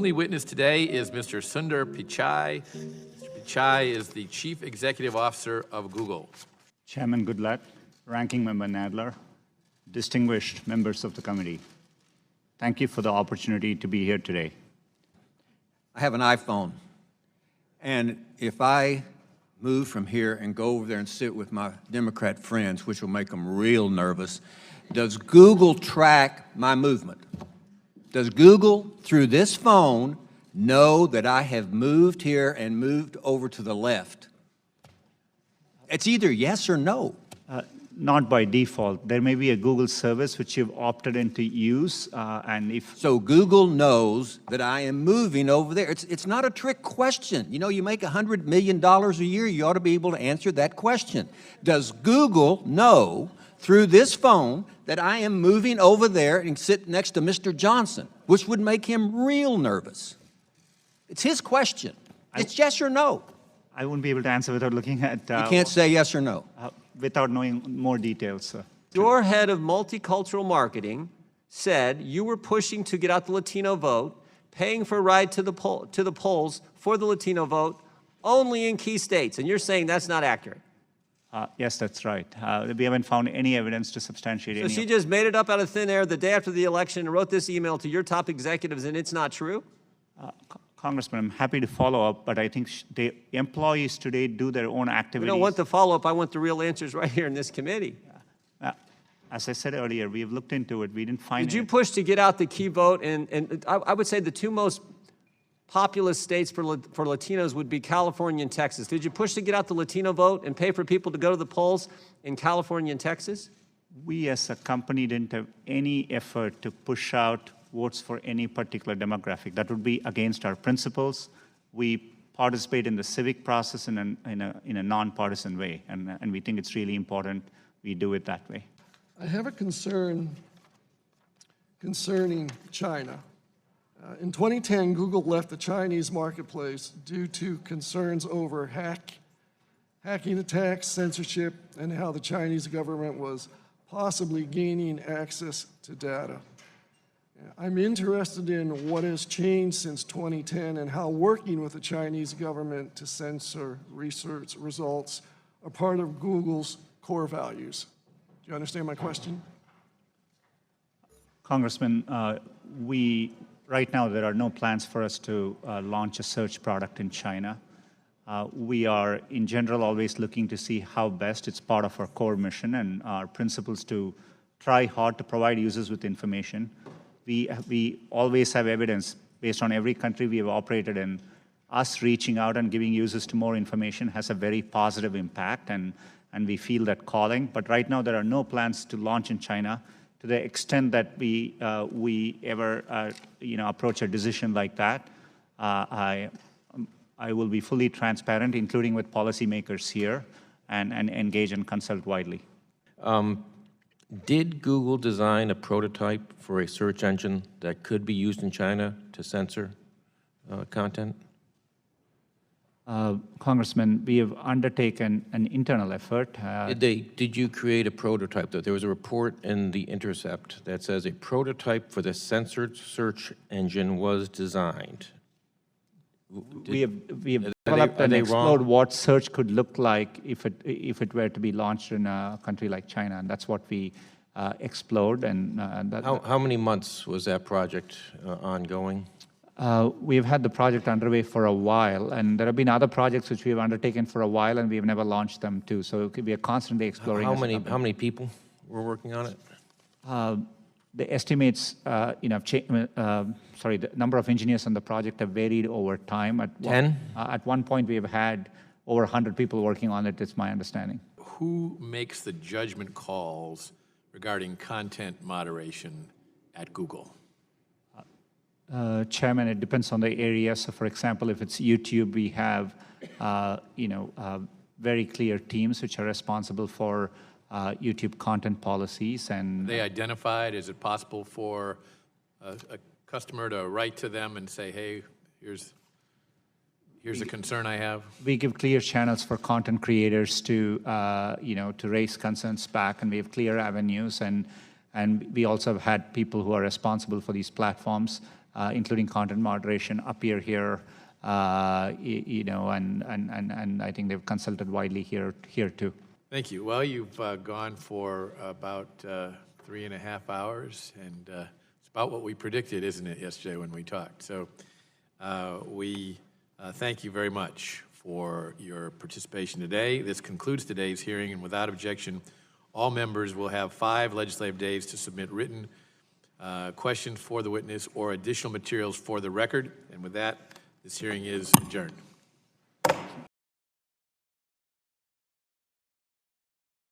only witness today is Mr. Sundar Pichai. Mr. Pichai is the Chief Executive Officer of Google. Chairman Goodlatte, Ranking Member Nadler, distinguished members of the committee, thank you for the opportunity to be here today. I have an iPhone, and if I move from here and go over there and sit with my Democrat friends, which will make them real nervous, does Google track my movement? Does Google, through this phone, know that I have moved here and moved over to the left? It's either yes or no. Not by default. There may be a Google service which you've opted into use, and if... So Google knows that I am moving over there. It's not a trick question. You know, you make $100 million a year, you ought to be able to answer that question. Does Google know through this phone that I am moving over there and sit next to Mr. Johnson, which would make him real nervous? It's his question. It's yes or no. I wouldn't be able to answer without looking at... You can't say yes or no. Without knowing more details, sir. Your head of multicultural marketing said you were pushing to get out the Latino vote, paying for a ride to the polls for the Latino vote only in key states, and you're saying that's not accurate. Yes, that's right. We haven't found any evidence to substantiate any. So she just made it up out of thin air the day after the election and wrote this email to your top executives, and it's not true? Congressman, I'm happy to follow up, but I think the employees today do their own activities. We don't want the follow-up. I want the real answers right here in this committee. As I said earlier, we have looked into it. We didn't find Did you push to get out the key vote? And I would say the two most populous states for Latinos would be California and Texas. Did you push to get out the Latino vote and pay for people to go to the polls in California and Texas? We as a company didn't have any effort to push out votes for any particular demographic. That would be against our principles. We participate in the civic process in a nonpartisan way, and we think it's really important we do it that way. I have a concern concerning China. In 2010, Google left the Chinese marketplace due to concerns over hacking attacks, censorship, and how the Chinese government was possibly gaining access to data. I'm interested in what has changed since 2010 and how working with the Chinese government to censor research results are part of Google's core values. Do you understand my question? Congressman, right now there are no plans for us to launch a search product in China. We are, in general, always looking to see how best it's part of our core mission and our principles to try hard to provide users with information. We always have evidence based on every country we have operated in. Us reaching out and giving users to more information has a very positive impact, and we feel that calling. But right now, there are no plans to launch in China. To the extent that we ever approach a decision like that, I will be fully transparent, including with policymakers here, and engage and consult widely. Did Google design a prototype for a search engine that could be used in China to censor content? Congressman, we have undertaken an internal effort. Did you create a prototype? There was a report in The Intercept that says a prototype for the censored search engine was designed. We have developed and explored what search could look like if it were to be launched in a country like China, and that's what we explored. And how many months was that project ongoing? We've had the project underway for a while, and there have been other projects which we have undertaken for a while, and we've never launched them too. So we are constantly exploring. How many people were working on it? The estimates, the number of engineers on the project have varied over time. At one point, we have had over 100 people working on it, it's my understanding. Who makes the judgment calls regarding content moderation at Google? Chairman, it depends on the area. So, for example, if it's YouTube, we have, very clear teams which are responsible for YouTube content policies. And they identified, is it possible for a customer to write to them and say, hey, here's a concern I have? We give clear channels for content creators to, to raise concerns back, and we have clear avenues. And we also have had people who are responsible for these platforms including content moderation, appear here. You know, and I think they've consulted widely here too. Thank you. Well, you've gone for about 3.5 hours, and it's about what we predicted, isn't it, yesterday when we talked? So we thank you very much for your participation today. This concludes today's hearing, and without objection, all members will have 5 legislative days to submit written questions for the witness or additional materials for the record. And with that, this hearing is adjourned.